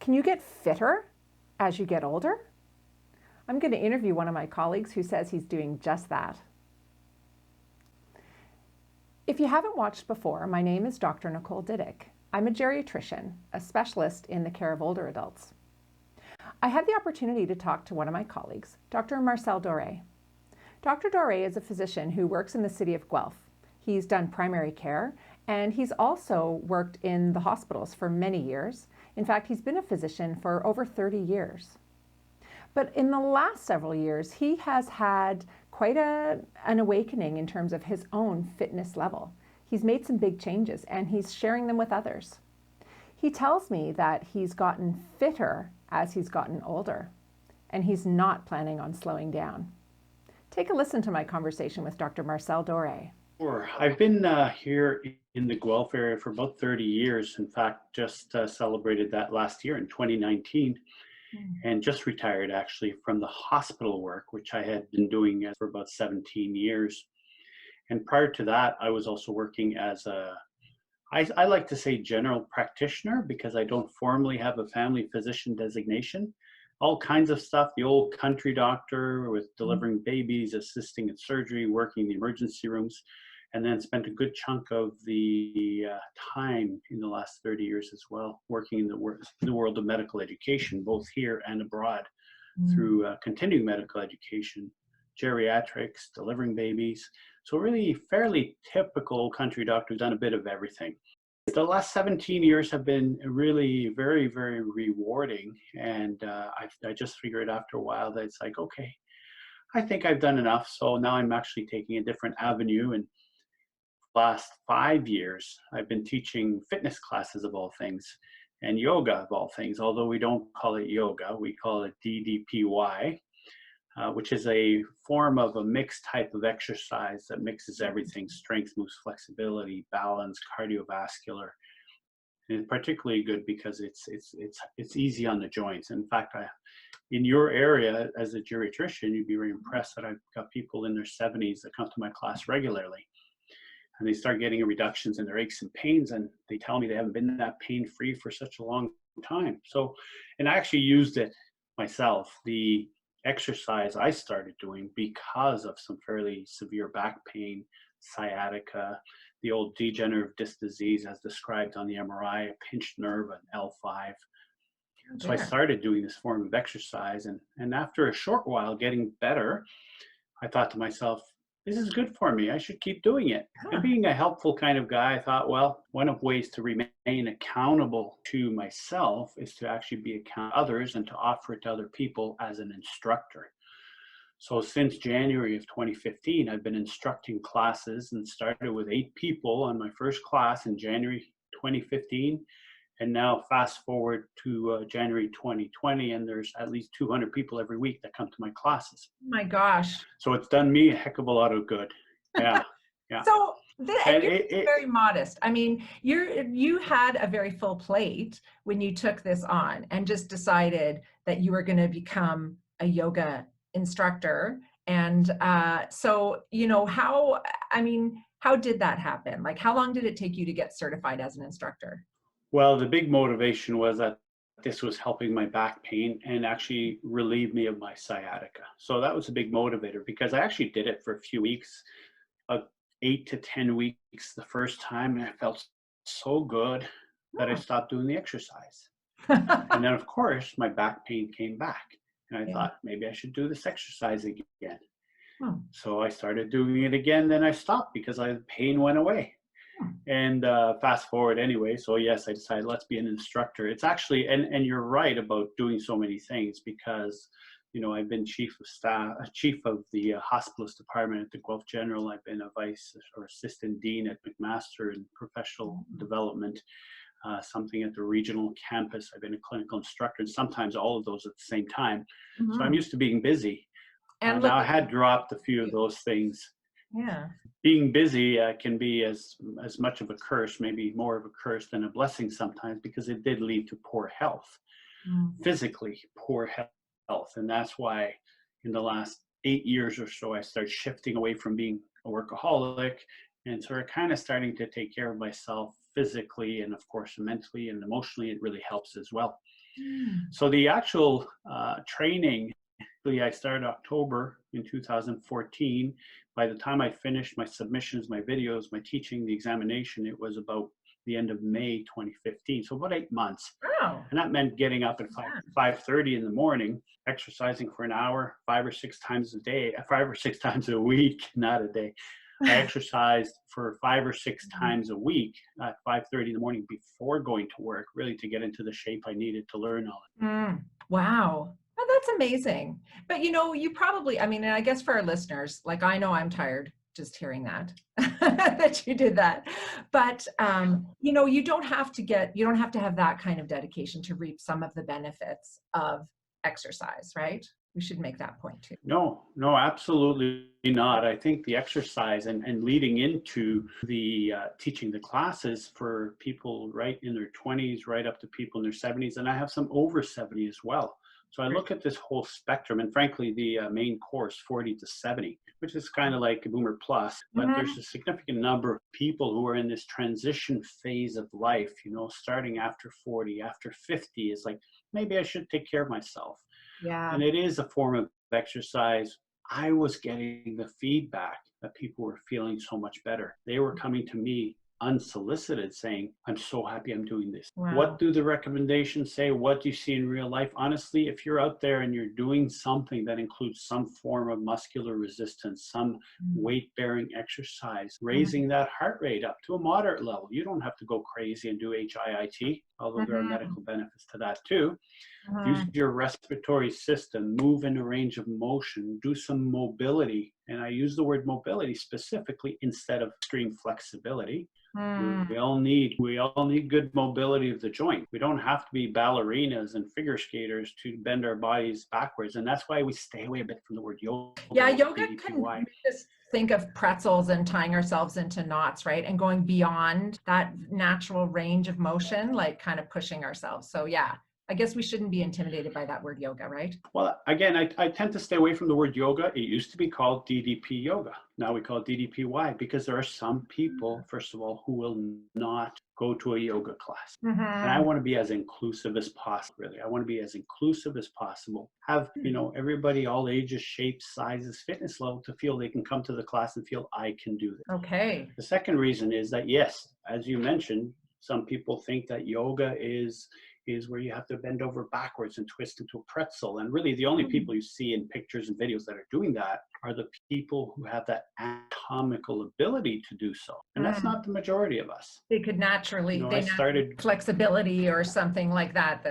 Can you get fitter as you get older? I'm going to interview one of my colleagues who says he's doing just that. If you haven't watched before, my name is Dr. Nicole Diddick. I'm a geriatrician, a specialist in the care of older adults. I had the opportunity to talk to one of my colleagues, Dr. Marcel Doré. Dr. Doré is a physician who works in the city of Guelph. He's done primary care, and he's also worked in the hospitals for many years. In fact, he's been a physician for over 30 years. But in the last several years, he has had quite an awakening in terms of his own fitness level. He's made some big changes, and he's sharing them with others. He tells me that he's gotten fitter as he's gotten older, and he's not planning on slowing down. Take a listen to my conversation with Dr. Marcel Doré. Sure. I've been here in the Guelph area for about 30 years. In fact, just celebrated that last year in 2019 and just retired actually from the hospital work, which I had been doing for about 17 years. And prior to that, I was also working as I like to say general practitioner because I don't formally have a family physician designation. All kinds of stuff, the old country doctor with delivering babies, assisting in surgery, working in the emergency rooms, and then spent a good chunk of the time in the last 30 years as well, working in the world of medical education, both here and abroad, through continuing medical education, geriatrics, delivering babies. So really fairly typical country doctor, done a bit of everything. The last 17 years have been really very, very rewarding. And I just figured after a while that it's like, okay, I think I've done enough. So now I'm actually taking a different avenue. And last 5 years, I've been teaching fitness classes of all things and yoga of all things, although we don't call it yoga, we call it DDPY, which is a form of a mixed type of exercise that mixes everything: strength, moves, flexibility, balance, cardiovascular. And it's particularly good because it's easy on the joints. In fact, in your area as a geriatrician, you'd be very impressed that I've got people in their 70s that come to my class regularly. And they start getting reductions in their aches and pains, and they tell me they haven't been that pain-free for such a long time. So, and I actually used it myself, the exercise I started doing, because of some fairly severe back pain, sciatica, the old degenerative disc disease as described on the MRI, a pinched nerve, an L5. So I started doing this form of exercise, and after a short while getting better, I thought to myself, this is good for me. I should keep doing it. And being a helpful kind of guy, I thought, well, one of ways to remain accountable to myself is to actually be accountable to others and to offer it to other people as an instructor. So since January of 2015, I've been instructing classes and started with 8 people on my first class in January 2015. And now fast forward to January 2020, and there's at least 200 people every week that come to my classes. Oh my gosh. So it's done me a heck of a lot of good. Yeah. Yeah. So you're very modest. I mean, you had a very full plate when you took this on and just decided that you were going to become a yoga instructor. And so, you know, how did that happen? Like, how long did it take you to get certified as an instructor? Well, the big motivation was that this was helping my back pain and actually relieve me of my sciatica. So that was a big motivator because I actually did it for a few weeks, 8 to 10 weeks the first time, and I felt so good that I stopped doing the exercise. And then, of course, my back pain came back, and I thought maybe I should do this exercise again. So I started doing it again, then I stopped because the pain went away. And fast forward anyway, so yes, I decided let's be an instructor. It's actually, and you're right about doing so many things because, you know, I've been chief of staff, chief of the hospitalist department at the Guelph General. I've been a vice or assistant dean at McMaster in professional development, something at the regional campus. I've been a clinical instructor, and sometimes all of those at the same time. So I'm used to being busy. And now I had dropped a few of those things. Yeah. Being busy can be as much of a curse, maybe more of a curse than a blessing sometimes, because it did lead to poor health, physically poor health. And that's why in the last 8 years or so, I started shifting away from being a workaholic and sort of kind of starting to take care of myself physically, and of course mentally and emotionally. It really helps as well. Mm. So the actual training, I started October in 2014. By the time I finished my submissions, my videos, my teaching, the examination, it was about the end of May 2015. So about 8 months. Wow. And that meant getting up at 5:30 in the morning, exercising for an hour, 5 or 6 times a day, 5 or 6 times a week, not a day. I exercised for 5 or 6 times a week at 5:30 in the morning before going to work, really to get into the shape I needed to learn all it. Wow. Oh, that's amazing. But you probably, I mean, and I guess for our listeners, like I know I'm tired just hearing that, that you did that. But, you don't have to have that kind of dedication to reap some of the benefits of exercise, right? We should make that point too. No, absolutely not. I think the exercise and leading into the teaching the classes for people right in their 20s, right up to people in their 70s, and I have some over 70 as well. So I look at this whole spectrum, and frankly, the main course, 40 to 70, which is kind of like a boomer plus, but there's a significant number of people who are in this transition phase of life, starting after 40, after 50 is like, maybe I should take care of myself. Yeah. And it is a form of exercise. I was getting the feedback that people were feeling so much better. They were coming to me unsolicited saying, I'm so happy I'm doing this. Wow. What do the recommendations say? What do you see in real life? Honestly, if you're out there and you're doing something that includes some form of muscular resistance, some weight-bearing exercise, raising that heart rate up to a moderate level, you don't have to go crazy and do HIIT, although there are medical benefits to that too. Use your respiratory system, move in a range of motion, do some mobility. And I use the word mobility specifically instead of extreme flexibility. We all need good mobility of the joint. We don't have to be ballerinas and figure skaters to bend our bodies backwards. And that's why we stay away a bit from the word yoga. Yeah, yoga can make us think of pretzels and tying ourselves into knots, right? And going beyond that natural range of motion, like kind of pushing ourselves. So yeah, I guess we shouldn't be intimidated by that word yoga, right? Well, again, I tend to stay away from the word yoga. It used to be called DDP yoga. Now we call it DDPY because there are some people, first of all, who will not go to a yoga class. And I want to be as inclusive as possible, really. I want to be as inclusive as possible. Have, everybody, all ages, shapes, sizes, fitness level to feel they can come to the class and feel I can do this. Okay. The second reason is that, yes, as you mentioned, some people think that yoga is where you have to bend over backwards and twist into a pretzel. And really the only people you see in pictures and videos that are doing that are the people who have that anatomical ability to do so. And that's not the majority of us. They could naturally, flexibility or something like that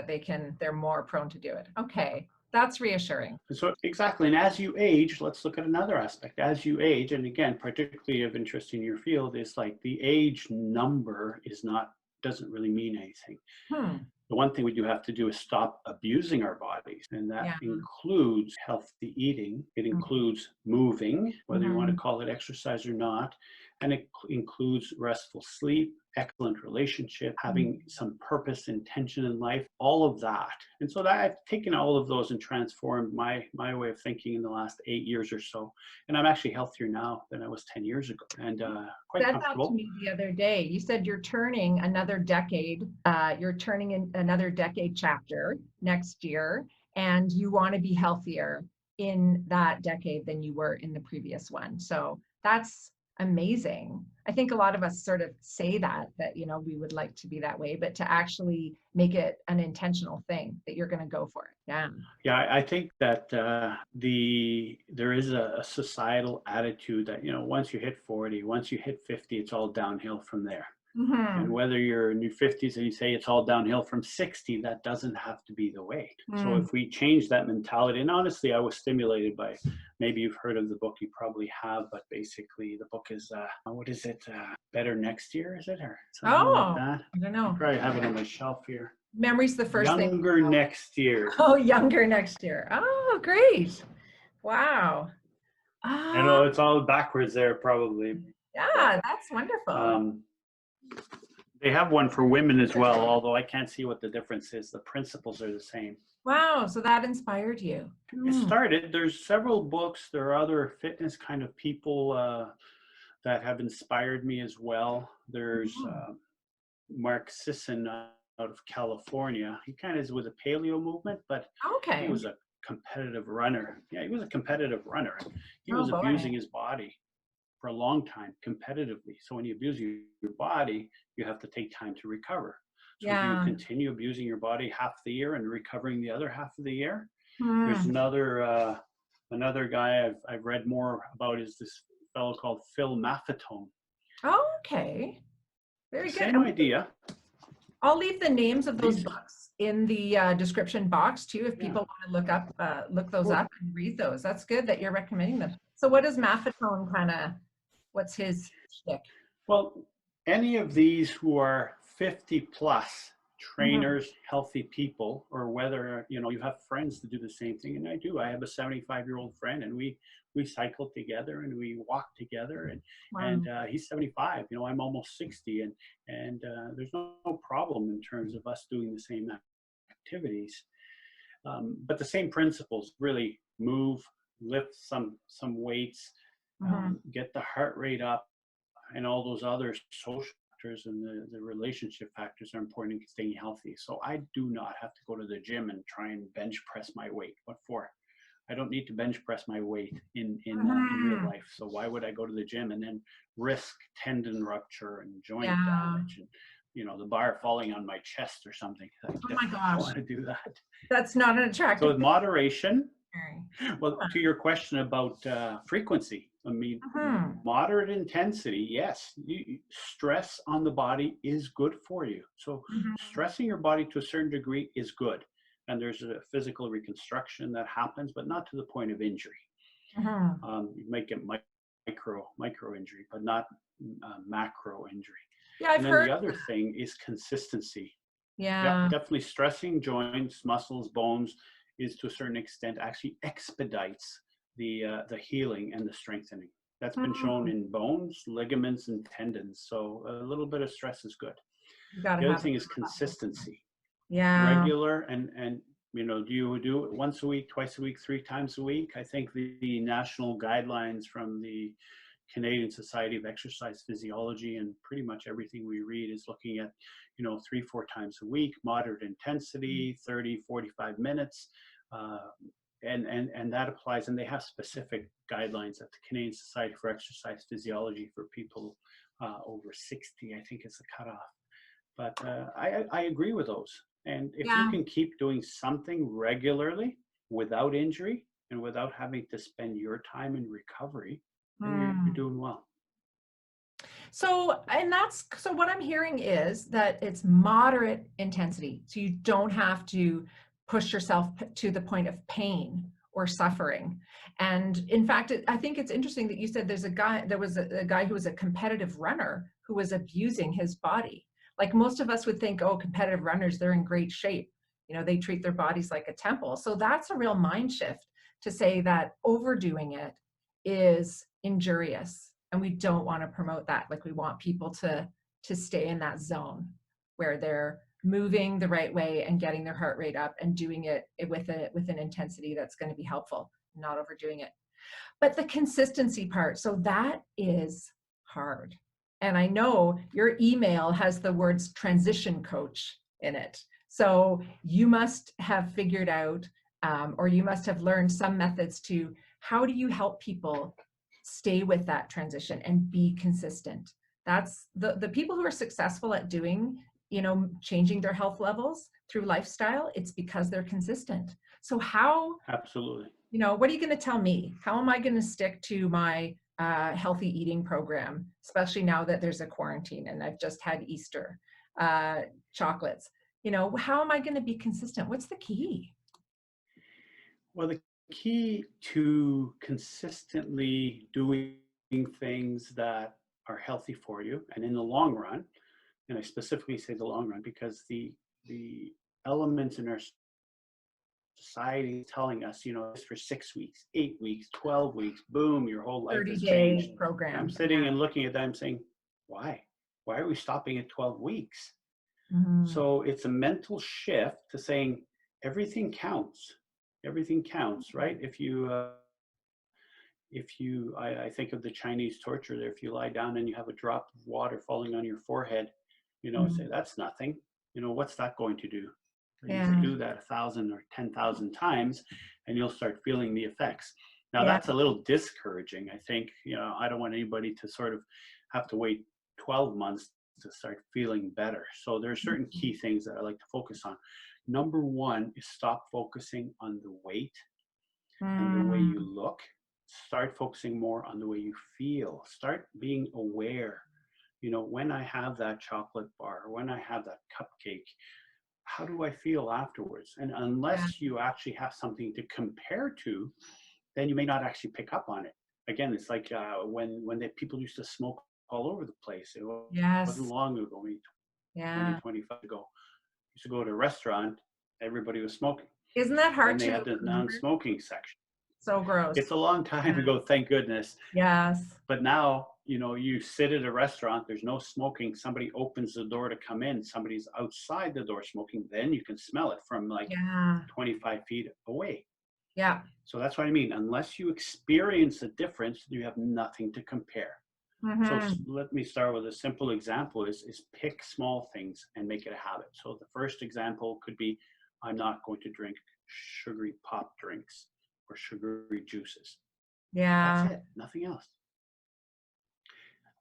they're more prone to do it. Okay. That's reassuring. So exactly. And as you age, let's look at another aspect. As you age, and again, particularly of interest in your field, is like the age number doesn't really mean anything. The one thing we do have to do is stop abusing our bodies. And that includes healthy eating. It includes moving, whether you want to call it exercise or not. And it includes restful sleep, excellent relationship, having some purpose, intention in life, all of that. And so that I've taken all of those and transformed my way of thinking in the last 8 years or so. And I'm actually healthier now than I was 10 years ago, and quite comfortable. That to me the other day. You said you're turning another decade. You're turning in another decade chapter next year, and you want to be healthier in that decade than you were in the previous one. So that's amazing. I think a lot of us sort of say that we would like to be that way, but to actually make it an intentional thing that you're going to go for it. Yeah, I think that there is a societal attitude that once you hit 40, once you hit 50, it's all downhill from there. And whether you're in your 50s and you say it's all downhill from 60, that doesn't have to be the way. So if we change that mentality, and honestly, I was stimulated by, maybe you've heard of the book, you probably have, but basically the book is, what is it? Better Next Year, is it? Or something like that? I don't know. I probably have it on my shelf here. Memory's the first thing. Younger Next Year. Oh, Younger Next Year. Oh, great. Wow. I know it's all backwards there, probably. Yeah, that's wonderful. They have one for women as well, although I can't see what the difference is. The principles are the same. Wow, so that inspired you. It started. There's several books. There are other fitness kind of people that have inspired me as well. There's Mark Sisson. out of California. He kind of is with a paleo movement, but he Okay. was a competitive runner. Yeah, he was a competitive runner. He Oh was boy. abusing his body for a long time competitively. So when you abuse your body, you have to take time to recover. So do you Yeah. continue abusing your body half the year and recovering the other half of the year? There's Hmm. another guy I've read more about is this fellow called Phil Maffetone. Oh, okay. Very good. Same idea. I'll leave the names of those These, books in the description box too, if yeah, people want to look those well, up and read those. That's good that you're recommending them. So what does Maffetone kind of, what's his shtick? well, any of these who are 50 plus Mhm. trainers, healthy people, or whether you have friends to do the same thing, and I do. I have a 75-year-old friend, and we cycle together and we walk together, and Wow. he's 75. I'm almost 60, and there's no problem in terms of us doing the same activities. But the same principles really: move, lift some weights, Mhm. get the heart rate up, and all those other social factors and the relationship factors are important in staying healthy. So I do not have to go to the gym and try and bench press my weight. What for? I don't need to bench press my weight in real Mhm. life. So why would I go to the gym and then risk tendon rupture and joint Yeah. damage and the bar falling on my chest or something? I Oh my definitely don't gosh. want to do that. That's not an So attractive with moderation, picture. well, to your question about frequency, I mean, Mhm. moderate intensity, yes, stress on the body is good for you. So Mhm. stressing your body to a certain degree is good. And there's a physical reconstruction that happens, but not to the point of injury. Mhm. You might get micro injury, but not macro injury. Yeah, And I've then heard the other that. thing is consistency. Yep, Yeah. definitely stressing joints, muscles, bones is to a certain extent actually expedites the healing and the strengthening. That's been shown Mhm. in bones, ligaments, and tendons. So a little bit of stress is good. You got to The other have thing is it. consistency, Yeah. regular and do you do it once a week, twice a week, 3 times a week? I think the national guidelines from the Canadian Society of Exercise Physiology and pretty much everything we read is looking at, 3, 4 times a week, moderate intensity, 30, 45 minutes. Uh, and that applies, and they have specific guidelines at the Canadian Society for Exercise Physiology for people over 60, I think is the cutoff. But I agree with those. And if you Yeah. can keep doing something regularly without injury and without having to spend your time in recovery, then you're Hmm. doing well. So, so what I'm hearing is that it's moderate intensity. So you don't have to push yourself to the point of pain or suffering. And in fact, I think it's interesting that you said there was a guy who was a competitive runner who was abusing his body. Like most of us would think, oh, competitive runners, they're in great shape. They treat their bodies like a temple. So that's a real mind shift to say that overdoing it is injurious, and we don't want to promote that. Like we want people to stay in that zone where they're moving the right way and getting their heart rate up and doing it with an intensity that's going to be helpful, not overdoing it. But the consistency part, so that is hard. And I know your email has the words transition coach in it. So you must have figured out, or you must have learned some methods to how do you help people stay with that transition and be consistent. That's the people who are successful at doing, changing their health levels through lifestyle. It's because they're consistent. So how, Absolutely. what are you going to tell me? How am I going to stick to my healthy eating program, especially now that there's a quarantine and I've just had Easter chocolates? How am I going to be consistent? What's the key? Well, the key to consistently doing things that are healthy for you and in the long run, and I specifically say the long run because the elements in our society is telling us, this for 6 weeks, 8 weeks, 12 weeks, boom, your whole life has 30-day changed. And I'm program. sitting and looking at that, I'm saying, why? Why are we stopping at 12 weeks? Mhm. So it's a mental shift to saying everything counts. Everything counts, right? I think of the Chinese torture there. If you lie down and you have a drop of water falling on your forehead, say Mhm. that's nothing. what's that going to do? You Yeah. can do that 1,000 or 10,000 times and you'll start feeling the effects. Now Yeah. that's a little discouraging. I think, I don't want anybody to sort of have to wait 12 months to start feeling better. So there are certain key things that I like to focus on. Number one is stop focusing on the weight and the way you look. Start focusing more on the way you feel. Start being aware. When I have that chocolate bar, when I have that cupcake, how do I feel afterwards? And unless you actually have something to compare to, then you may not actually pick up on it. Again, it's like when the people used to smoke all over the place. It wasn't long ago, maybe 20, 25 ago. Used to go to a restaurant, everybody was smoking. Isn't that hard to Then they had the remember? non-smoking section. So gross. It's a long time ago, thank goodness. Yes. But now, you sit at a restaurant, there's no smoking, somebody opens the door to come in, somebody's outside the door smoking, then you can smell it from like 25 feet away. Yeah. So that's what I mean. Unless you experience a difference, you have nothing to compare. So let me start with a simple example is pick small things and make it a habit. So the first example could be, I'm not going to drink sugary pop drinks or sugary juices. Yeah. That's it, nothing else.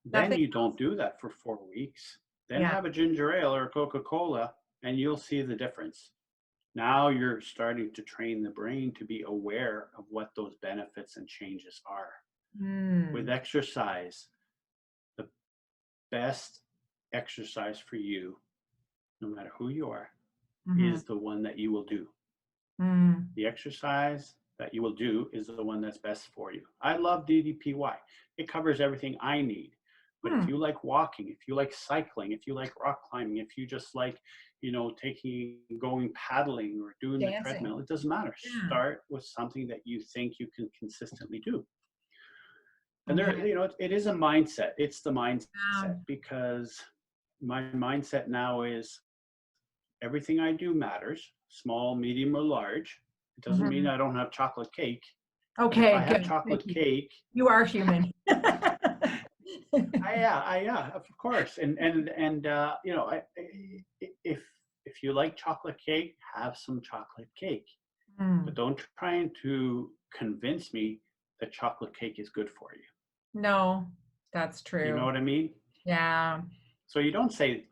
Then you don't do that for 4 weeks. Then have a ginger ale or a Coca-Cola and you'll see the difference. Now you're starting to train the brain to be aware of what those benefits and changes are. With exercise, the best exercise for you, no matter who you are, is the one that you will do. The exercise that you will do is the one that's best for you. I love DDPY. It covers everything I need. But if you like walking, if you like cycling, if you like rock climbing, if you just like, going paddling or doing the treadmill, it doesn't matter. Start with something that you think you can consistently do. And there, it is a mindset. It's the mindset because my mindset now is everything I do matters, small, medium, or large. It doesn't mean I don't have chocolate cake. Okay, if I have chocolate cake, you are human. yeah, of course. And if you like chocolate cake, have some chocolate cake. But don't try to convince me that chocolate cake is good for you. No, that's true. You know what I mean? Yeah. So you don't say,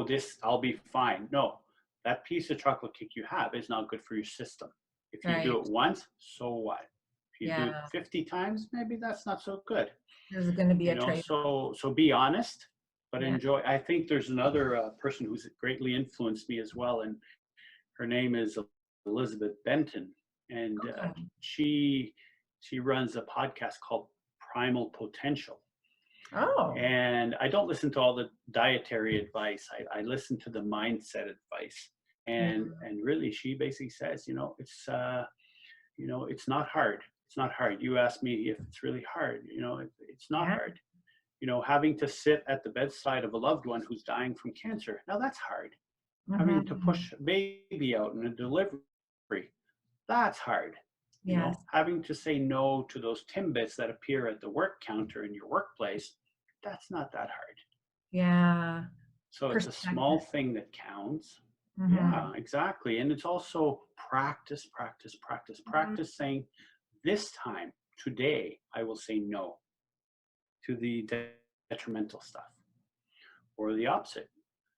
this, I'll be fine. No, that piece of chocolate cake you have is not good for your system. If you do it once, so what? If you do it 50 times, maybe that's not so good. There's going to be a trade. So be honest, but enjoy. I think there's another person who's greatly influenced me as well, and her name is Elizabeth Benton, and she runs a podcast called Primal Potential. And I don't listen to all the dietary advice. I listen to the mindset advice, and really, she basically says, it's not hard. It's not hard. You asked me if it's really hard. It's not hard. Having to sit at the bedside of a loved one who's dying from cancer. Now that's hard. Having to push a baby out in a delivery. That's hard. Having to say no to those Timbits that appear at the work counter in your workplace. That's not that hard. Yeah. So it's a small thing that counts. Yeah, exactly. And it's also practice saying, this time, today, I will say no to the detrimental stuff. Or the opposite.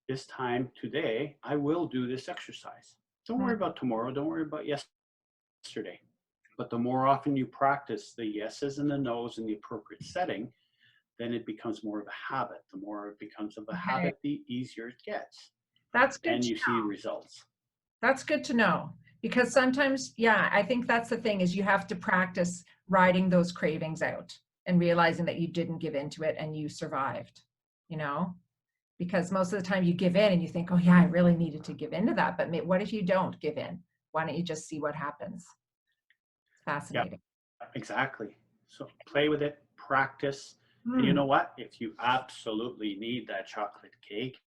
This time, today, I will do this exercise. Don't worry about tomorrow. Don't worry about yesterday. But the more often you practice the yeses and the nos in the appropriate setting, then it becomes more of a habit. The more it becomes of a habit, the easier it gets. That's good. And you see results. That's good to know. Because sometimes, I think that's the thing is you have to practice riding those cravings out and realizing that you didn't give into it and you survived, because most of the time you give in and you think, I really needed to give into that. But what if you don't give in? Why don't you just see what happens? It's fascinating. Yeah, exactly. So play with it, practice. And you know what? If you absolutely need that chocolate cake,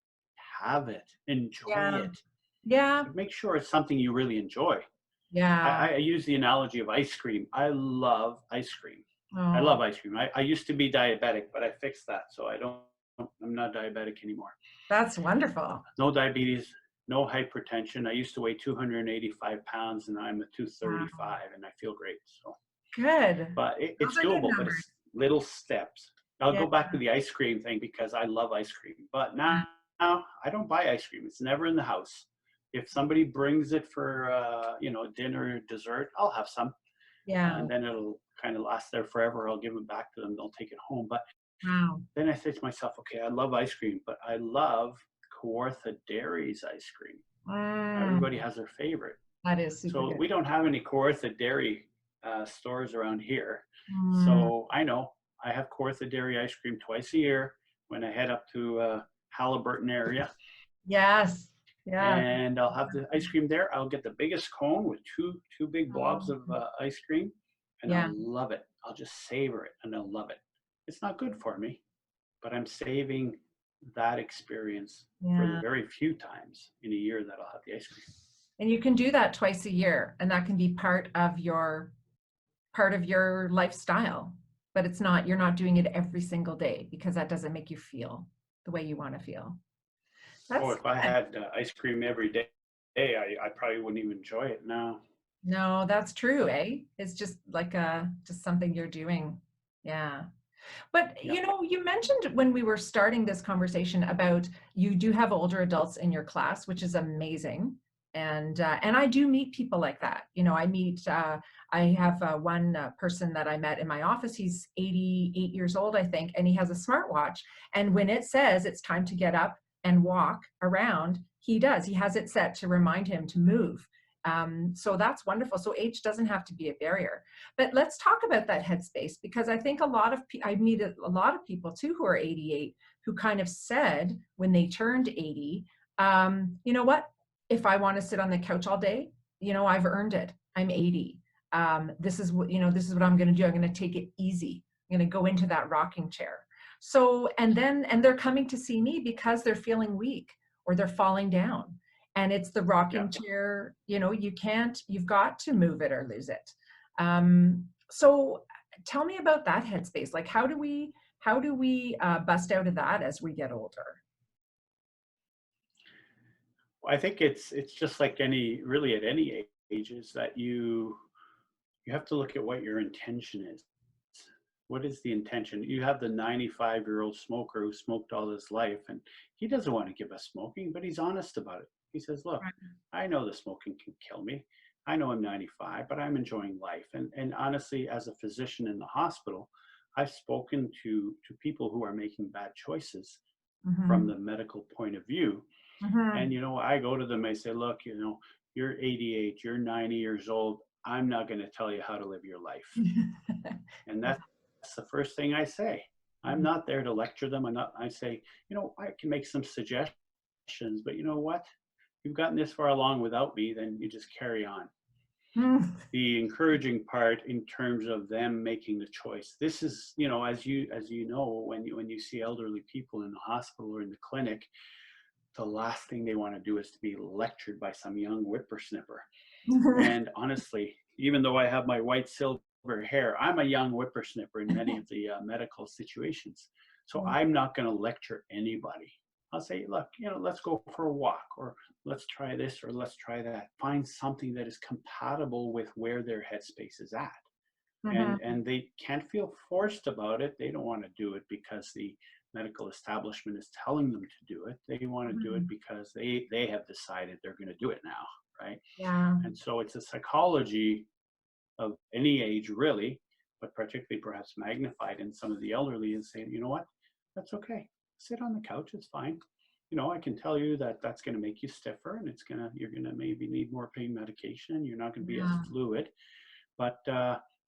have it, enjoy it. Yeah. Make sure it's something you really enjoy. Yeah. I use the analogy of ice cream. I love ice cream. I love ice cream. I used to be diabetic, but I fixed that. So I'm not diabetic anymore. That's wonderful. No diabetes. no hypertension. I used to weigh 285 pounds and I'm a Wow. 235 and I feel great. So, Good. but Those it's are good doable, but numbers. it's little steps. I'll Yeah. go back to the ice cream thing because I love ice cream, but now I don't buy ice cream. It's never in the house. If somebody brings it for, dinner or dessert, I'll have some. Yeah. And then it'll kind of last there forever. I'll give it back to them. They'll take it home. But Wow. then I say to myself, okay, I love ice cream, but I love Kawartha Dairy's ice cream. Everybody has their favorite. That is super So good. we don't have any Kawartha Dairy stores around here. Mm. So I know I have Kawartha Dairy ice cream twice a year when I head up to Halliburton area. Yes. Yeah. And I'll have the ice cream there. I'll get the biggest cone with two big blobs of ice cream, and Yeah. I'll love it. I'll just savor it, and I'll love it. It's not good for me, but I'm saving that experience for the Yeah. very few times in a year that I'll have the ice cream. And you can do that twice a year, and that can be part of your lifestyle. But it's not, you're not doing it every single day because that doesn't make you feel the way you want to feel. Oh, if I had ice cream every day, I probably wouldn't even enjoy it now. No, that's true, eh? It's just like just something you're doing. Yeah. But Yeah. you mentioned when we were starting this conversation about you do have older adults in your class, which is amazing. And I do meet people like that. I have one person that I met in my office. He's 88 years old, I think, and he has a smartwatch. And when it says it's time to get up and walk around, he does. He has it set to remind him to move. So that's wonderful. So age doesn't have to be a barrier. But let's talk about that headspace, because I think I meet a lot of people too who are 88 who kind of said when they turned 80, you know what? If I want to sit on the couch all day, I've earned it. I'm 80. This is what I'm going to do. I'm going to take it easy. I'm going to go into that rocking chair. So, and they're coming to see me because they're feeling weak or they're falling down. And it's the rocking chair, you've got to move it or lose it. So tell me about that headspace. Like, how do we bust out of that as we get older? I think it's just like at any age, is that you have to look at what your intention is. What is the intention? You have the 95-year-old smoker who smoked all his life, and he doesn't want to give up smoking, but he's honest about it. He says, look, I know the smoking can kill me. I know I'm 95, but I'm enjoying life. And honestly, as a physician in the hospital, I've spoken to people who are making bad choices from the medical point of view. And, I go to them, I say, look, you're 88, you're 90 years old. I'm not going to tell you how to live your life. And that's the first thing I say. I'm not there to lecture them. I say, I can make some suggestions, but you know what? You've gotten this far along without me, then you just carry on. The encouraging part in terms of them making the choice. This is, as you know, when you see elderly people in the hospital or in the clinic, the last thing they want to do is to be lectured by some young whippersnapper. And honestly, even though I have my white silver hair, I'm a young whippersnapper in many of the medical situations. So I'm not going to lecture anybody. I'll say, look, let's go for a walk, or let's try this, or let's try that. Find something that is compatible with where their headspace is at. And they can't feel forced about it. They don't want to do it because the medical establishment is telling them to do it. They want to do it because they have decided they're going to do it now, right? Yeah. And so it's a psychology of any age, really, but particularly perhaps magnified in some of the elderly, and saying, you know what, that's okay. Sit on the couch, it's fine. I can tell you that that's going to make you stiffer, and you're going to maybe need more pain medication. You're not going to be as fluid, but,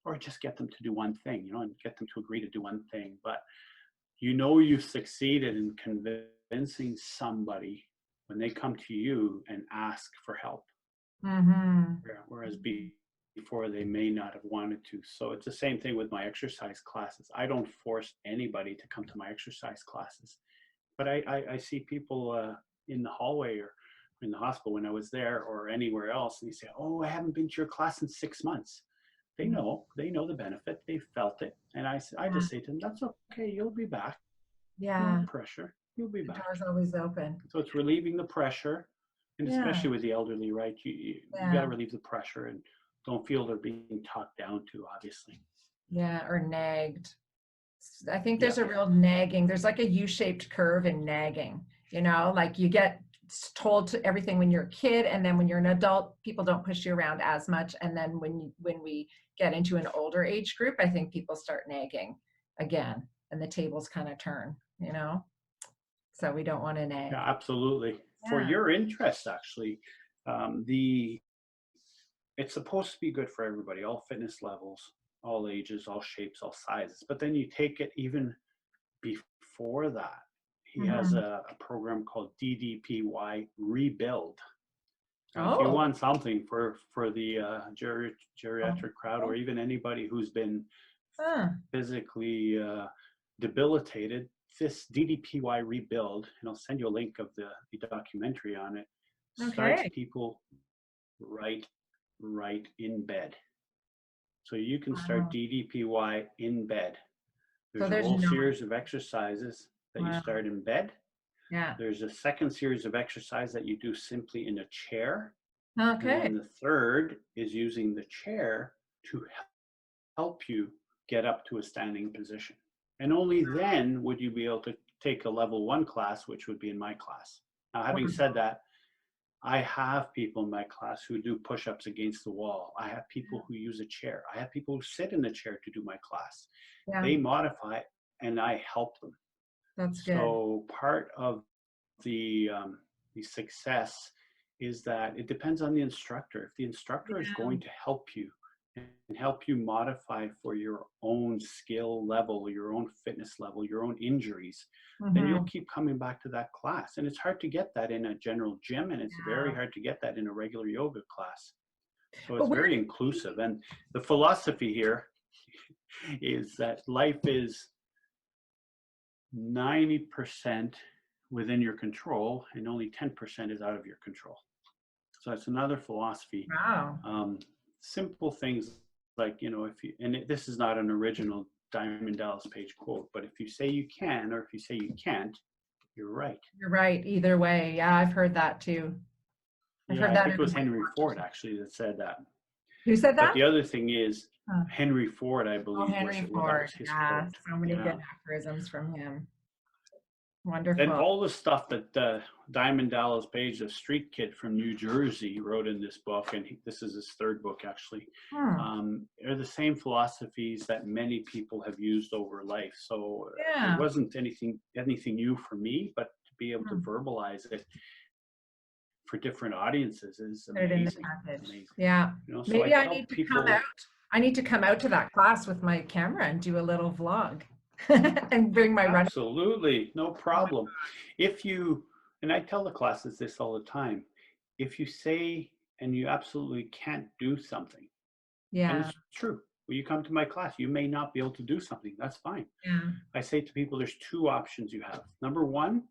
or just get them to do one thing, and get them to agree to do one thing. But you've succeeded in convincing somebody when they come to you and ask for help. Whereas before they may not have wanted to. So it's the same thing with my exercise classes. I don't force anybody to come to my exercise classes, but I see people in the hallway or in the hospital when I was there or anywhere else, and they say, oh, I haven't been to your class in 6 months. They know the benefit, they felt it. And I just say to them, that's okay, you'll be back. Yeah. No pressure, you'll be back. The door's always open. So it's relieving the pressure And Yeah. especially with the elderly, right? You got to relieve the pressure and don't feel they're being talked down to, obviously. Yeah, or nagged. I think there's a real nagging. There's like a U-shaped curve in nagging, you know, like you get told to everything when you're a kid, and then when you're an adult, people don't push you around as much. And then when we get into an older age group, I think people start nagging again, and the tables kind of turn, you know. So we don't want to nag. Yeah, absolutely. Yeah. For your interest, actually, it's supposed to be good for everybody, all fitness levels, all ages, all shapes, all sizes. But then you take it even before that. He has a program called DDP Why Rebuild. Now, if you want something for the geriatric crowd, or even anybody who's been physically debilitated, this DDP Why Rebuild, and I'll send you a link of the documentary on it, starts people right in bed. So you can start DDPY in bed. There's a whole series of exercises that you start in bed. Yeah. There's a second series of exercise that you do simply in a chair. Okay. And then the third is using the chair to help you get up to a standing position. And only then would you be able to take a level 1 class, which would be in my class. Now, having said that, I have people in my class who do push-ups against the wall. I have people who use a chair. I have people who sit in the chair to do my class. Yeah. They modify and I help them. That's good. So part of the success is that it depends on the instructor. If the instructor is going to help you and help you modify for your own skill level, your own fitness level, your own injuries, then you'll keep coming back to that class. And it's hard to get that in a general gym, and it's very hard to get that in a regular yoga class. So it's very inclusive. And the philosophy here is that life is 90% within your control and only 10% is out of your control. So that's another philosophy. Wow. Simple things like, you know, if you, and this is not an original Diamond Dallas Page quote, but if you say you can, or if you say you can't, you're right. You're right. Either way. Yeah, I've heard that too. I think it was Henry Ford actually that said that. Who said that? But the other thing is Henry Ford, I believe. Oh, Henry Ford. Yeah, quote. so many good aphorisms from him. Wonderful. And all the stuff that Diamond Dallas Page, the street kid from New Jersey, wrote in this book, and this is his third book actually, are the same philosophies that many people have used over life. So it wasn't anything new for me, but to be able to verbalize it for different audiences is amazing. Yeah. You know, so maybe I need to come out. I need to come out to that class with my camera and do a little vlog. And bring my run. Absolutely, no problem. If you, and I tell the classes this all the time, if you say and you absolutely can't do something, and it's true, when you come to my class, you may not be able to do something, that's fine. I say to people, there's two options you have. Number one,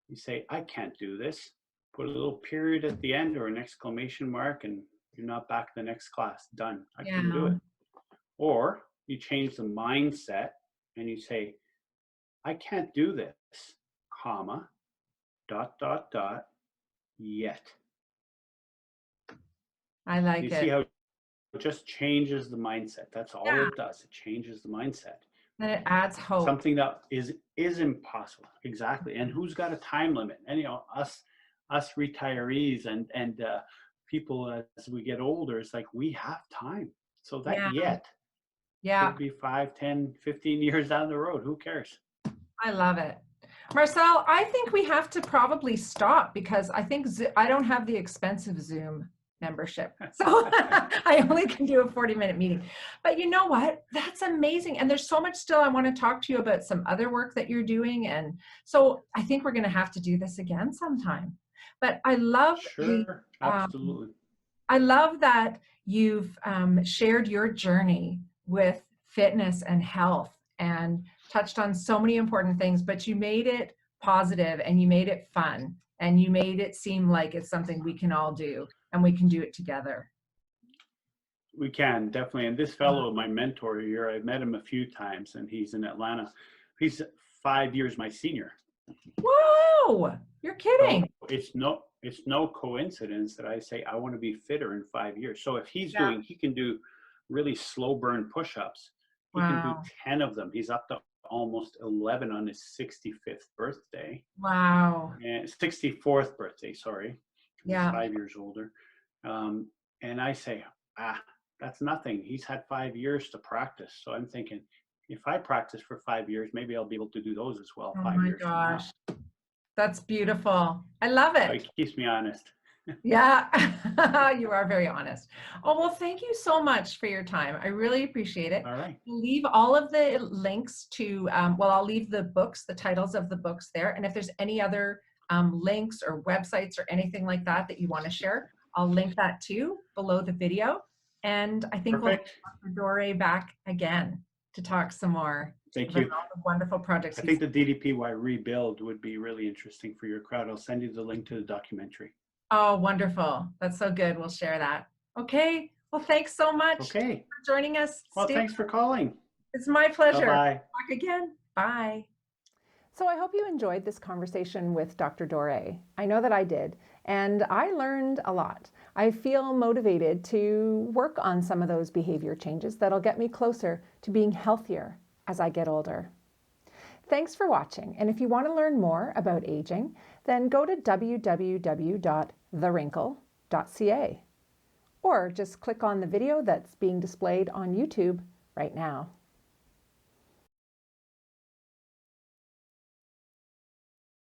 you say, I can't do this, put a little period at the end or an exclamation mark, and you're not back the next class, done, I can do it. Or you change the mindset and you say, I can't do this, comma, ... yet. I like it. You see how it just changes the mindset. That's all it does. It changes the mindset. And it adds hope. Something that is impossible. Exactly. And who's got a time limit? And you know, us retirees and people as we get older, it's like we have time. So that yet. Could be 5, 10, 15 years down the road. Who cares? I love it. Marcel, I think we have to probably stop because I think I don't have the expensive Zoom membership. So I only can do a 40-minute meeting. But you know what? That's amazing. And there's so much still I want to talk to you about some other work that you're doing. And so I think we're going to have to do this again sometime. But I love absolutely. I love that you've shared your journey with fitness and health and touched on so many important things, but you made it positive and you made it fun and you made it seem like it's something we can all do and we can do it together. We can, definitely. And this fellow, my mentor here, I've met him a few times and he's in Atlanta. He's 5 years my senior. Whoa, you're kidding. So it's no coincidence that I say I want to be fitter in 5 years. So if he's Yeah. he can do really slow burn push-ups. He can do Wow. 10 of them. He's up to almost 11 on his 65th birthday. Wow. And 64th birthday, sorry. He's Yeah. 5 years older. And I say, that's nothing. He's had 5 years to practice. So I'm thinking, if I practice for 5 years, maybe I'll be able to do those as well Oh 5 my years from now. gosh. That's beautiful. I love So it. it keeps me honest. Yeah, you are very honest. Oh, well, thank you so much for your time. I really appreciate it. All right. I'll leave all of the links to, I'll leave the books, the titles of the books there. And if there's any other links or websites or anything like that that you want to share, I'll link that too below the video. And I think we'll have Dr. Doré back again to talk some more. Thank you. All the wonderful projects. I think the DDP Why Rebuild would be really interesting for your crowd. I'll send you the link to the documentary. Oh, wonderful. That's so good. We'll share that. Okay. Well, thanks so much for joining us. Well, thanks for calling. It's my pleasure. Bye-bye. Back again. Bye. So I hope you enjoyed this conversation with Dr. Doré. I know that I did, and I learned a lot. I feel motivated to work on some of those behavior changes that'll get me closer to being healthier as I get older. Thanks for watching, and if you want to learn more about aging, then go to www.thewrinkle.ca or just click on the video that's being displayed on YouTube right now.